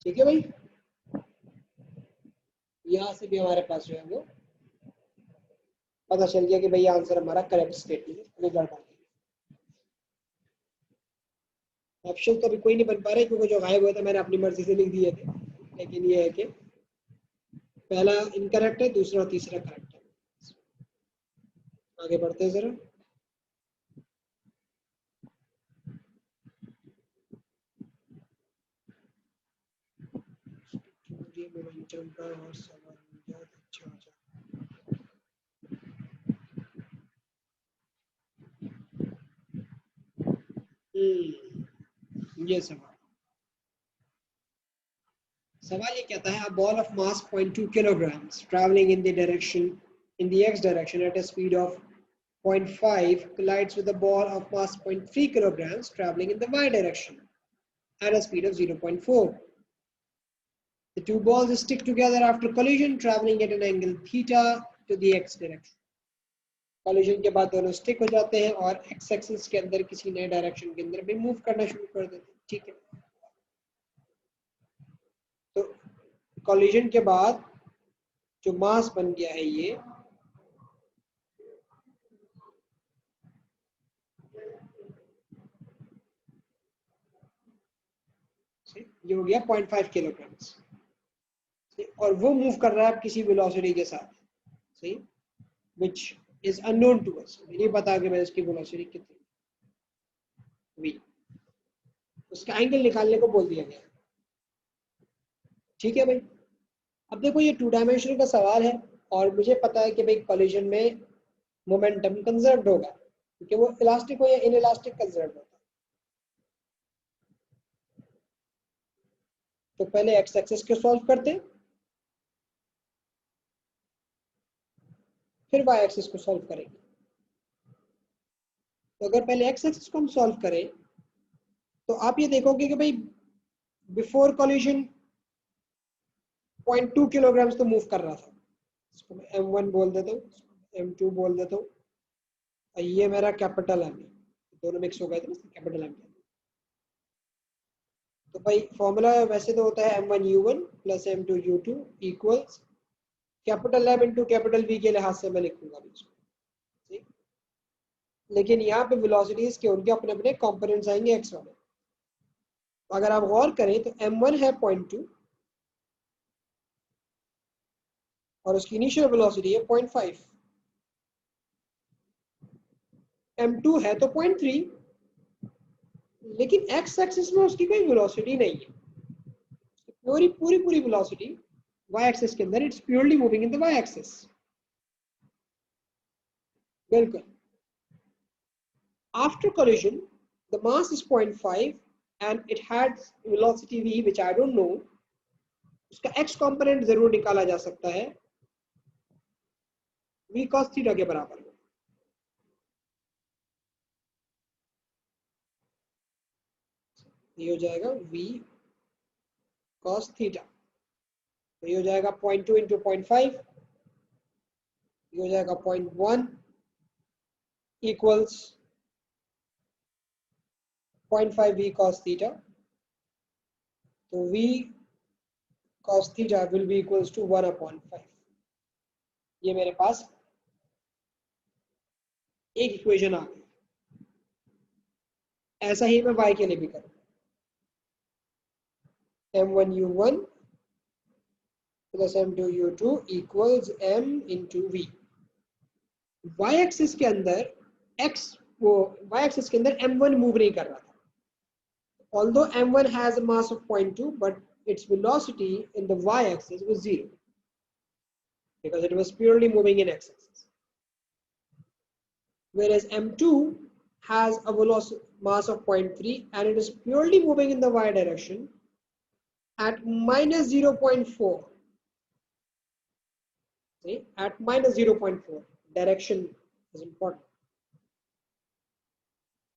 ठीक है भाई, यहाँ से भी हमारे पास जो है वो पता चल गया कि भाई आंसर हमारा करेक्ट स्टेटमेंट है, हमें गड़बड़ नहीं। ऑप्शन तो अभी कोई नहीं बन पा रहे क्योंकि जो गायब हुआ था मैंने अपनी मर्जी से लिख दिए थे, लेकिन ये है कि पहला इनकरेक्ट है, दूसरा और तीसरा करेक्ट है। आगे बढ़ते हैं जरा। मोमेंटम का और सवाल अच्छा हो जाए। ये सवाल ये कहता है, a ball of mass 0.2 kilograms traveling in the direction in the x direction at a speed of 0.5 collides with a ball of mass 0.3 kilograms traveling in the y direction at a speed of 0.4. The two balls stick together after collision traveling at an angle theta to the x direction. Collision के बाद दोनों stick हो जाते हैं और x axis के अंदर किसी नए डायरेक्शन के अंदर भी मूव करना शुरू कर देते हैं। ठीक है, तो कॉलिजन के बाद जो मास बन गया है ये ये हो गया 0.5 किलोग्राम्स, और वो मूव कर रहा है किसी वेलोसिटी के साथ, सही, which is unknown to us, नहीं पता कि मैं इसकी वेलोसिटी कितनी, v, उसका एंगल निकालने को बोल दिया गया। ठीक है भाई, अब देखो ये 2 डायमेंशनल का सवाल है और मुझे पता है कि भाई कॉलिजन में मोमेंटम कंजर्व्ड होगा, क्योंकि वो इलास्टिक हो या इनइलास्टिक कंजर्व्ड होता है। तो पहले एक्स एक्सिस को सॉल्व करते हैं, फिर वाई एक्सिस को सॉल्व करेंगे। तो अगर पहले एक्स एक्सिस को हम सॉल्व करें तो आप ये देखोगे कि भाई बिफोर कॉलिजन 0.2 किलोग्राम्स तो मूव कर रहा था, इसको मैं m1 बोल देता हूँ, m2 बोल देता हूँ, और ये मेरा कैपिटल एम है, दोनों मिक्स हो गए थे ना, कैपिटल एम। तो भाई फॉर्मूला वैसे तो होता है m1u1 plus m2u2 equals capital M into capital V के लिहाज से मैं लिखूंगा इसको, ठीक। लेकिन यहाँ पे वेलोसिटीज के उनके अपने अपने कंपोनेंट्स आएंगे एक्स वाले। तो अगर आप गौर करें तो m1 है 0.2 और उसकी इनिशियल वेलोसिटी है 0.5, m2 है तो 0.3, लेकिन एक्स एक्सिस में उसकी कोई वेलोसिटी नहीं है, पूरी पूरी पूरी वेलोसिटी y एक्सिस के अंदर, it's purely moving in the y axis. बिल्कुल। After collision, the mass is 0.5 and it had velocity v which I don't know. उसका x component जरूर निकाला जा सकता है, v cos थीटा के बराबर है। ये हो जाएगा v cos थीटा, तो ये हो जाएगा 0.2 इंटू 0.5, ये हो जाएगा 0.1 इक्वल्स 0.5 v cos थीटा। तो v cos theta will be equals to 1/5। ये मेरे पास एक इक्वेशन आ गई। ऐसा ही मैं y के लिए भी करूँ, m1u1 plus m2u2 equals m into V. y axis के अंदर x, वो y एक्सिस के अंदर m1 मूव नहीं कर रहा था, although m1 has a mass of 0.2 but its velocity in the y axis was 0 because it was purely moving in x axis, whereas m2 has a velocity mass of 0.3 and it is purely moving in the y direction at minus 0.4. See, at minus 0.4, direction is important.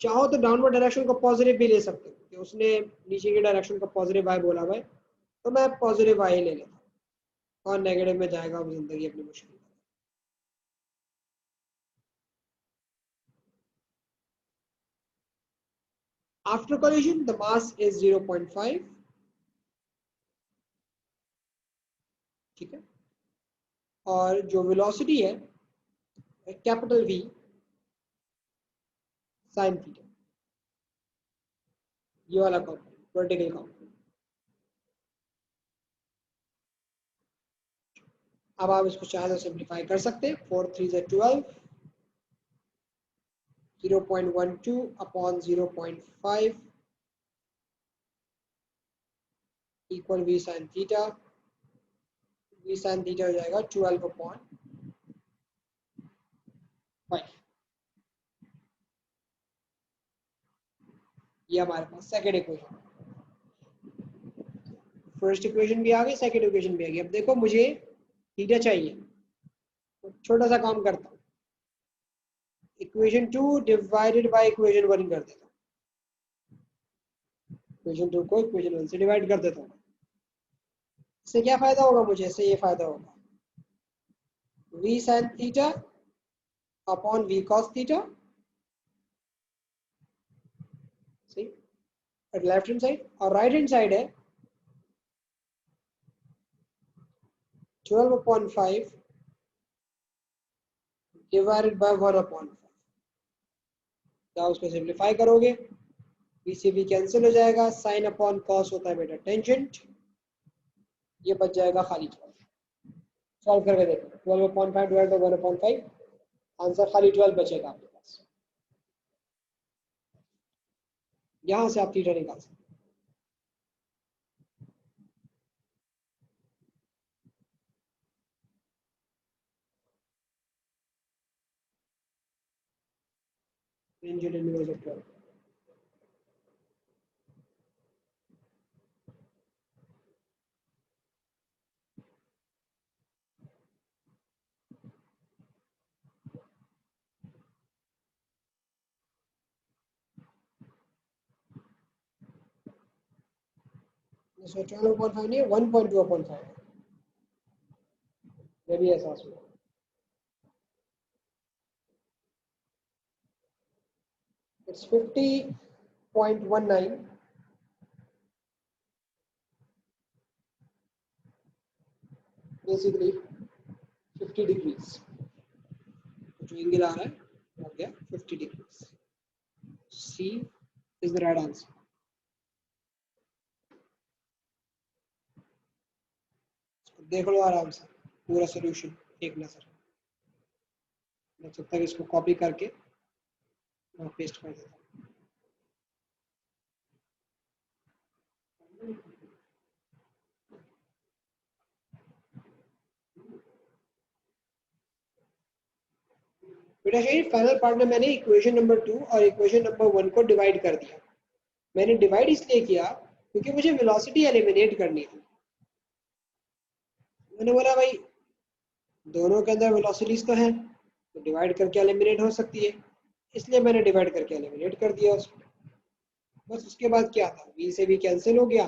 चाहो तो downward direction को positive भी ले सकते हो, कि उसने नीचे की डायरेक्शन को पॉजिटिव वाई बोला हुआ है, तो मैं पॉजिटिव वाई ले लेता हूँ, और नेगेटिव में जाएगा अब जिंदगी अपनी मुश्किल। After collision, the mass is 0.5, ठीक है, और जो वेलोसिटी है कैपिटल V साइन थीटा, ये वाला कंपोनेंट, वर्टिकल कंपोनेंट। अब आप इसको चाहे तो सिंप्लीफाई कर सकते हैं, 4 3 is 12, 0.12 upon 0.5 equal V sine theta. V sine theta हो जाएगा 12 अपॉन 5। ये हमारे पास सेकेंड इक्वेशन, फर्स्ट इक्वेशन भी आ गई, सेकेंड इक्वेशन भी आ गई। अब देखो मुझे थीटा चाहिए, तो छोटा सा काम करता हूँ, इक्वेशन 2 डिवाइडेड बाय इक्वेशन 1 कर देता हूँ, इक्वेशन 2 को इक्वेशन 1 से डिवाइड कर देता हूँ। इससे क्या फायदा होगा मुझे, इससे ये फायदा होगा v sin theta upon v cos theta, सही, लेफ्ट हैंड साइड, और राइट हैंड साइड है 12/5 डिवाइडेड बाय 1/5। क्या उसको सिंप्लीफाई करोगे बी से बी कैंसिल हो जाएगा, साइन अपॉन कॉस होता है बेटा टेंजेंट, ये बच जाएगा खाली 12। सॉल्व करके देखो 12/5 डिवाइड बाय 1/5, आंसर खाली 12 बचेगा आपके पास। यहां से आप थीटा निकाल सकते टेंजेंट इनवर्स ऑफ 12। इसमें 12/5 नहीं है, 1.2/5 ये भी एहसास हुआ। It's 50.19 basically 50 degrees, जो एंगल आ रहा है हो गया 50 degrees। C is the right answer। देख लो आराम से पूरा सोल्यूशन एक नजर, जब तक इसको कॉपी करके मैं पेस्ट कर देता हूँ। बेटा शायद फाइनल पार्ट में मैंने इक्वेशन नंबर 2 और इक्वेशन नंबर 1 को डिवाइड कर दिया। मैंने डिवाइड इसलिए किया क्योंकि मुझे वेलोसिटी एलिमिनेट करनी थी। मैंने बोला भाई दोनों के अंदर वेलोसिटीज तो हैं तो डिवाइड करके एलिमिनेट हो सकती है, इसलिए मैंने डिवाइड करके एलिमिनेट कर दिया उसको। बस उसके बाद क्या था, v से भी कैंसिल हो गया,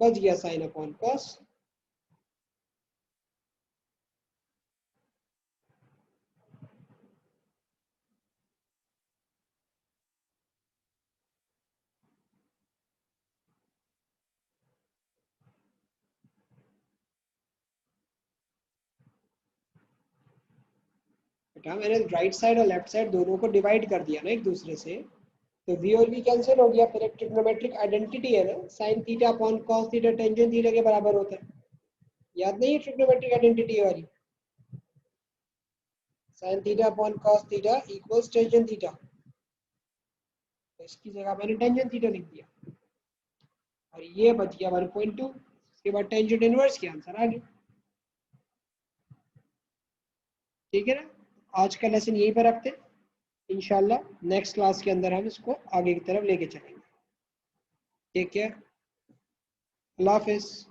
बच गया साइन अपॉन कॉस। बेटा मैंने राइट साइड और लेफ्ट साइड दोनों को डिवाइड कर दिया ना एक दूसरे से, तो v और v कैंसिल हो गया। फिर एक ट्रिग्नोमेट्रिक आइडेंटिटी है ना, sin theta upon cos theta tangent theta के बराबर होता है। याद नहीं है ट्रिग्नोमेट्रिक आइडेंटिटी वाली, sin theta upon cos theta equals tangent theta, तो इसकी जगह मैंने टेंजेंट थीटा लिख दिया और ये बच गया 1.2। इसके बाद टेंजेंट इनवर्स के आंसर आ गया। ठीक है ना, आज का लेसन यहीं पर रखते हैं, इंशाल्लाह नेक्स्ट क्लास के अंदर हम इसको आगे की तरफ लेके चलेंगे। टेक केयर, अल्लाह हाफिज।